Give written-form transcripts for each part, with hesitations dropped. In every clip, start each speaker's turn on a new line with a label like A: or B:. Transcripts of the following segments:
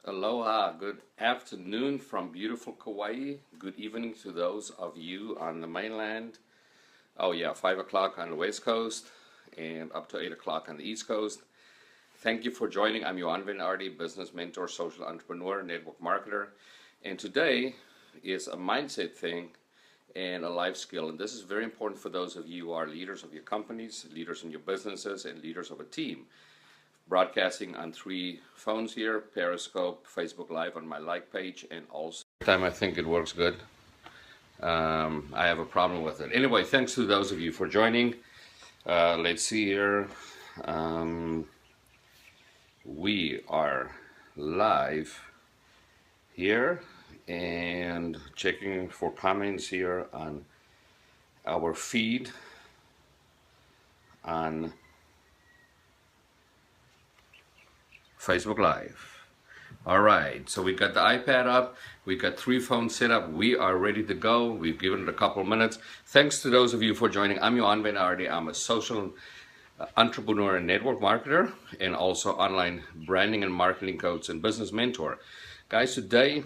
A: Aloha, good afternoon from beautiful Kauai. Good evening to those of you on the mainland. Oh yeah, 5 o'clock on the west coast and up to 8 o'clock on the east coast. Thank you for joining. I'm Johan Van Ardy, business mentor, social entrepreneur, network marketer. And today is a mindset thing and a life skill. And this is very important for those of you who are leaders of your companies, leaders in your businesses, and leaders of a team. Broadcasting on 3 phones here: Periscope, Facebook Live on my like page, and also time I think it works good. I have a problem with it. Anyway, thanks to those of you for joining. Let's see here. We are live here and checking for comments here on our feed on Facebook Live. All right, so we got the iPad up, we got 3 phones set up, we are ready to go. We've given it a couple of minutes. Thanks to those of you for joining. I'm Johan Van Ardy. I'm a social entrepreneur and network marketer, and also online branding and marketing coach and business mentor. Guys, today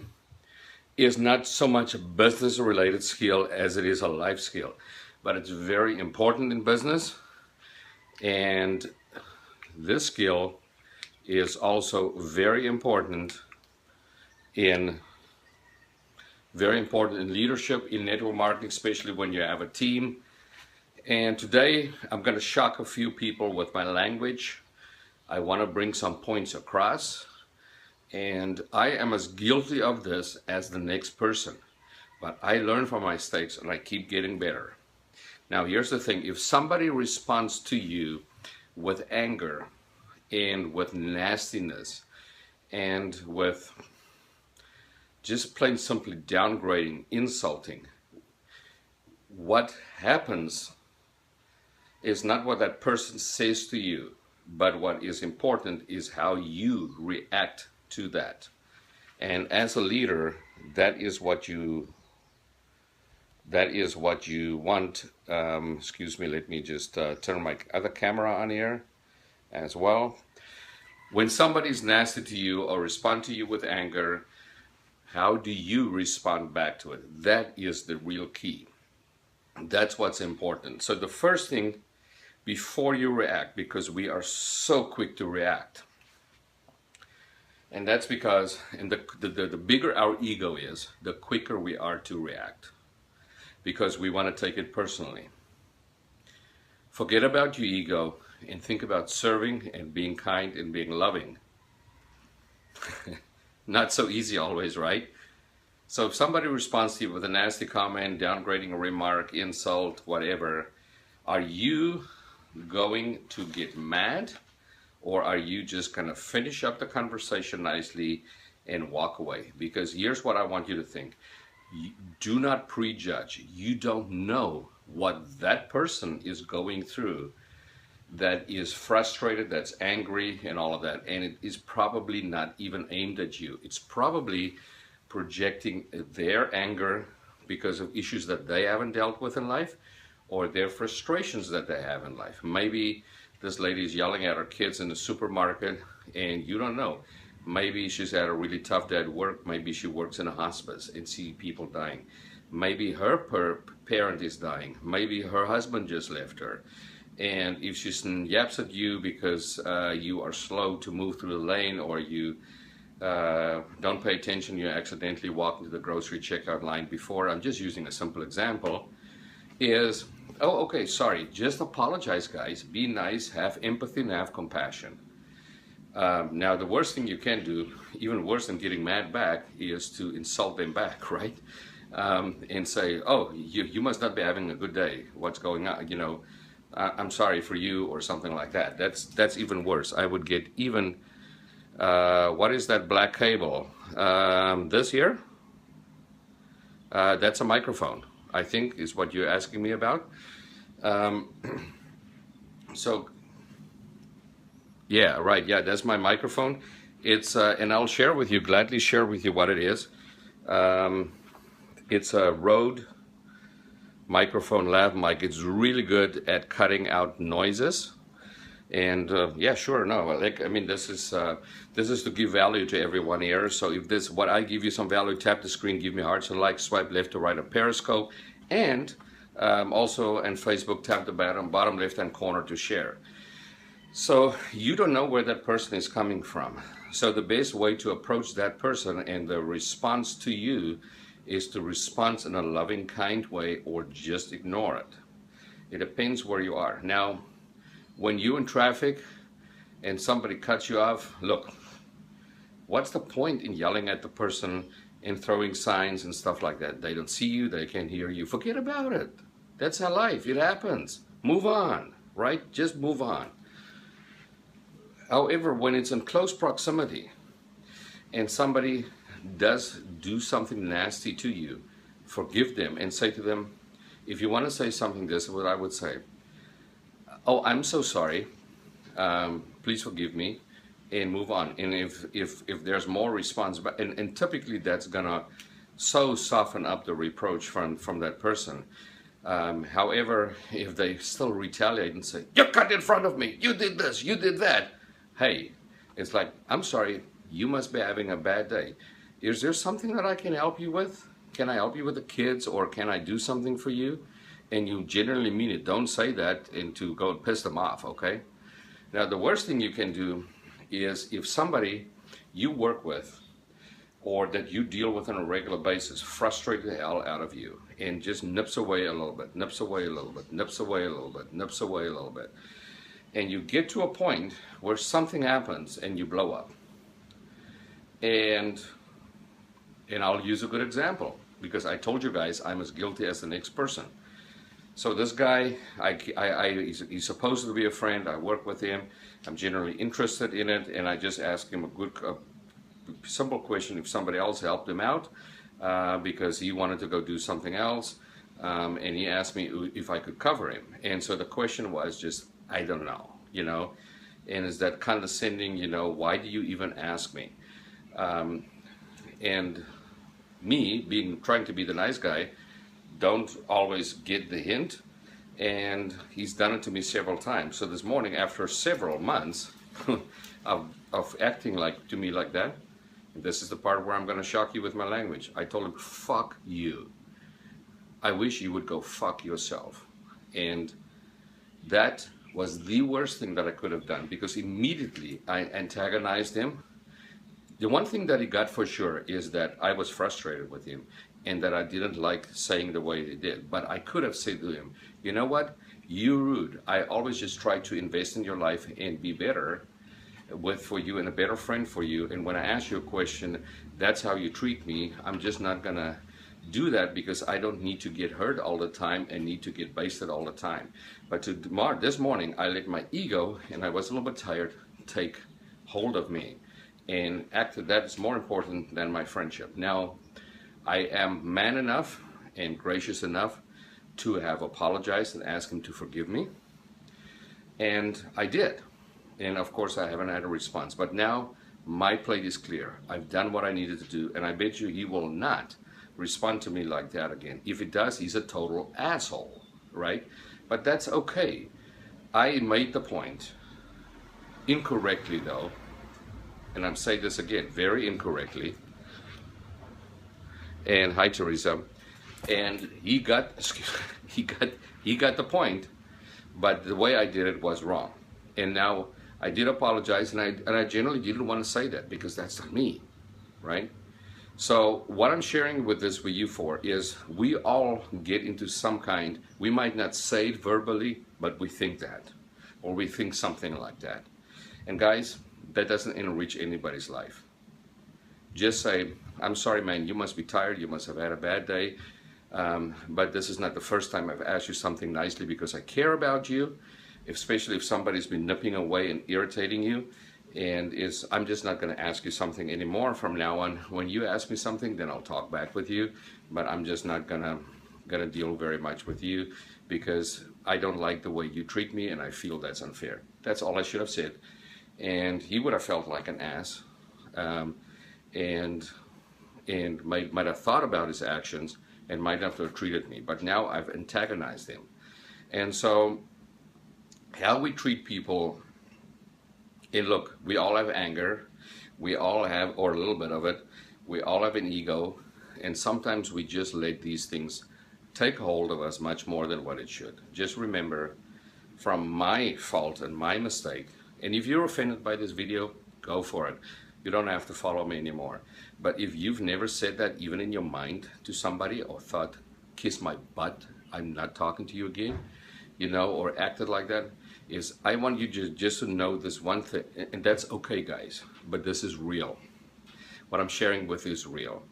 A: is not so much a business related skill as it is a life skill, but it's very important in business, and this skill is also very important in leadership, in network marketing, especially when you have a team. And today I'm going to shock a few people with my language. I want to bring some points across, and I am as guilty of this as the next person, but I learn from my mistakes and I keep getting better. Now here's the thing: if somebody responds to you with anger and with nastiness and with just plain simply downgrading, insulting, what happens is not what that person says to you, but what is important is how you react to that. And as a leader, that is what you want. Excuse me, let me just turn my other camera on here as well. When somebody's nasty to you or respond to you with anger, how do you respond back to it? That is the real key. That's what's important. So the first thing before you react, because we are so quick to react, and that's because, and the bigger our ego is, the quicker we are to react, because we want to take it personally. Forget about your ego and think about serving and being kind and being loving. Not so easy always, right? So if somebody responds to you with a nasty comment, downgrading a remark, insult, whatever, are you going to get mad, or are you just going to finish up the conversation nicely and walk away? Because here's what I want you to think. Do not prejudge. You don't know what that person is going through that is frustrated, that's angry and all of that, and it is probably not even aimed at you. It's probably projecting their anger because of issues that they haven't dealt with in life, or their frustrations that they have in life. Maybe this lady is yelling at her kids in the supermarket and you don't know. Maybe she's had a really tough day at work. Maybe she works in a hospice and see people dying. Maybe her parent is dying. Maybe her husband just left her. And if she yaps at you because you are slow to move through the lane, or you don't pay attention, you accidentally walk into the grocery checkout line before, I'm just using a simple example, is, oh, okay, sorry, just apologize, guys. Be nice, have empathy, and have compassion. Now, the worst thing you can do, even worse than getting mad back, is to insult them back, right? And say, oh, you must not be having a good day. What's going on? You know, I'm sorry for you, or something like that. That's even worse. I would get even, what is that black cable? This here? That's a microphone, I think, is what you're asking me about. So, yeah, right, yeah, that's my microphone. It's, and I'll gladly share with you what it is. It's a Rode microphone lav mic. It's really good at cutting out noises. And yeah, sure, no, like, I mean, this is to give value to everyone here. So if this, what I give you some value, tap the screen, give me hearts and likes, swipe left to right on Periscope, and also on Facebook, tap the bottom left hand corner to share. So you don't know where that person is coming from. So the best way to approach that person and the response to you is to respond in a loving, kind way, or just ignore it. It depends where you are. Now, when you're in traffic and somebody cuts you off, look, what's the point in yelling at the person and throwing signs and stuff like that? They don't see you, they can't hear you. Forget about it. That's our life. It happens. Move on, right? Just move on. However, when it's in close proximity and somebody does do something nasty to you, forgive them and say to them, if you want to say something, this is what I would say. Oh, I'm so sorry. Please forgive me, and move on. And if there's more response, but and typically that's gonna so soften up the reproach from that person. However, if they still retaliate and say, "You cut in front of me, you did this, you did that," hey, it's like, I'm sorry, you must be having a bad day. Is there something that I can help you with? Can I help you with the kids, or can I do something for you? And you genuinely mean it. Don't say that and to go and piss them off, okay? Now, the worst thing you can do is if somebody you work with or that you deal with on a regular basis frustrate the hell out of you and just nips away a little bit, nips away a little bit, nips away a little bit, nips away a little bit. And you get to a point where something happens and you blow up. And I'll use a good example because I told you guys I'm as guilty as the next person. So this guy, he's supposed to be a friend. I work with him. I'm generally interested in it, and I just ask him a good, simple question if somebody else helped him out because he wanted to go do something else, and he asked me if I could cover him. And so the question was just, I don't know, you know, and is that condescending? You know, why do you even ask me? And me being trying to be the nice guy, don't always get the hint, and he's done it to me several times. So this morning, after several months of acting like to me like that, this is the part where I'm going to shock you with my language. I told him, "Fuck you. I wish you would go fuck yourself." And that was the worst thing that I could have done because immediately I antagonized him. The one thing that he got for sure is that I was frustrated with him and that I didn't like saying the way they did. But I could have said to him, you know what, you're rude. I always just try to invest in your life and be better for you and a better friend for you. And when I ask you a question, that's how you treat me. I'm just not gonna do that because I don't need to get hurt all the time and need to get basted all the time. But this morning, I let my ego, and I was a little bit tired, take hold of me. And that is more important than my friendship. Now, I am man enough and gracious enough to have apologized and asked him to forgive me. And I did. And of course, I haven't had a response. But now my plate is clear. I've done what I needed to do. And I bet you he will not respond to me like that again. If he does, he's a total asshole, right? But that's okay. I made the point, incorrectly though, and I'm saying this again, very incorrectly. And hi, Teresa. And he got the point, but the way I did it was wrong. And now I did apologize, and I generally didn't want to say that because that's not me, right? So what I'm sharing with you for is we all get into some kind, we might not say it verbally, but we think that, or we think something like that. And guys, that doesn't enrich anybody's life. Just say, I'm sorry, man, you must be tired, you must have had a bad day, but this is not the first time I've asked you something nicely because I care about you, especially if somebody's been nipping away and irritating you, and I'm just not going to ask you something anymore from now on. When you ask me something, then I'll talk back with you, but I'm just not gonna deal very much with you because I don't like the way you treat me, and I feel that's unfair. That's all I should have said. And he would have felt like an ass, and might have thought about his actions and might have treated me. But now I've antagonized him. And so how we treat people And look, we all have anger. We all have, or a little bit of it, we all have an ego. And sometimes we just let these things take hold of us much more than what it should. Just remember, from my fault and my mistake, and if you're offended by this video, go for it. You don't have to follow me anymore. But if you've never said that even in your mind to somebody, or thought, kiss my butt, I'm not talking to you again, you know, or acted like that, is I want you just to know this one thing, and that's okay, guys, but this is real. What I'm sharing with you is real.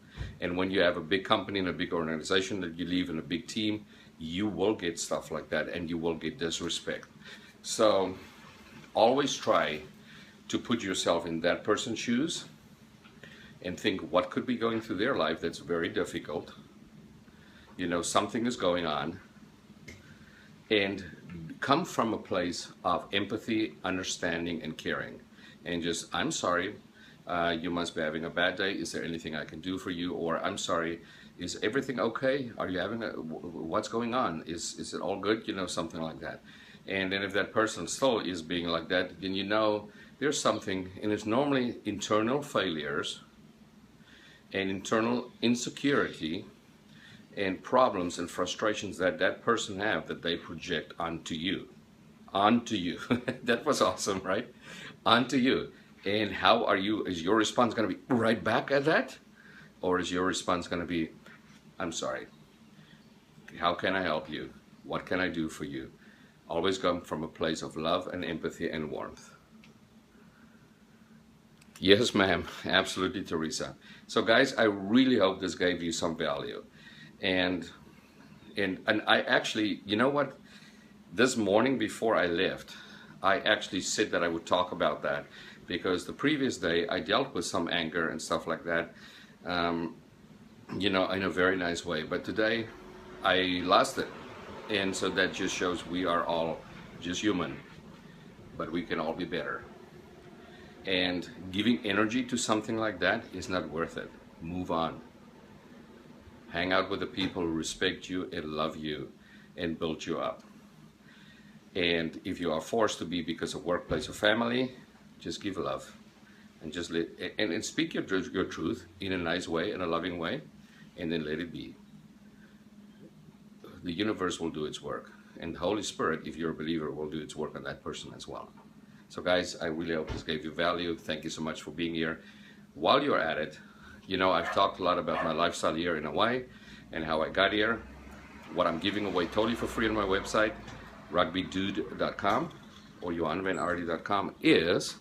A: And when you have a big company and a big organization that you leave in a big team, you will get stuff like that, and you will get disrespect. So always try to put yourself in that person's shoes and think what could be going through their life that's very difficult. You know, something is going on, and come from a place of empathy, understanding, and caring. And just, I'm sorry, you must be having a bad day. Is there anything I can do for you? Or, I'm sorry, is everything okay? Are you having what's going on? Is it all good? You know, something like that. And then if that person still is being like that, then you know there's something, and it's normally internal failures and internal insecurity and problems and frustrations that that person have that they project onto you. That was awesome, right? Onto you. And how are you, is your response going to be right back at that? Or is your response going to be, I'm sorry, how can I help you? What can I do for you? Always come from a place of love and empathy and warmth. Yes, ma'am. Absolutely, Teresa. So guys, I really hope this gave you some value. And I actually, you know what? This morning before I left, I actually said that I would talk about that, because the previous day I dealt with some anger and stuff like that, you know, in a very nice way. But today I lost it. And so that just shows we are all just human, but we can all be better. And giving energy to something like that is not worth it. Move on. Hang out with the people who respect you and love you and build you up. And if you are forced to be because of workplace or family, just give love and just and speak your truth in a nice way, in a loving way, and then let it be. The universe will do its work, and the Holy Spirit, if you're a believer, will do its work on that person as well. So guys, I really hope this gave you value. Thank you so much for being here. While you're at it, you know, I've talked a lot about my lifestyle here in Hawaii and how I got here. What I'm giving away totally for free on my website, rugbydude.com or johanvanardi.com, is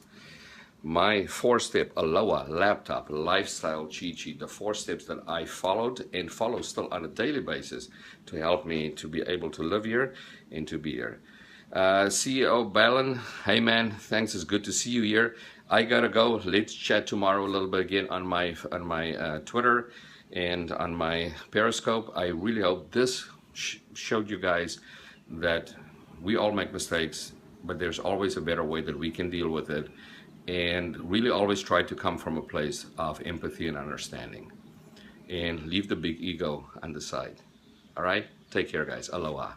A: my 4-step Aloha laptop lifestyle cheat sheet, the 4 steps that I followed and follow still on a daily basis to help me to be able to live here and to be here. CEO Balin, hey man, thanks, it's good to see you here. I gotta go. Let's chat tomorrow a little bit again on my Twitter and on my Periscope. I really hope this showed you guys that we all make mistakes, but there's always a better way that we can deal with it. And really always try to come from a place of empathy and understanding. And leave the big ego on the side. All right? Take care, guys. Aloha.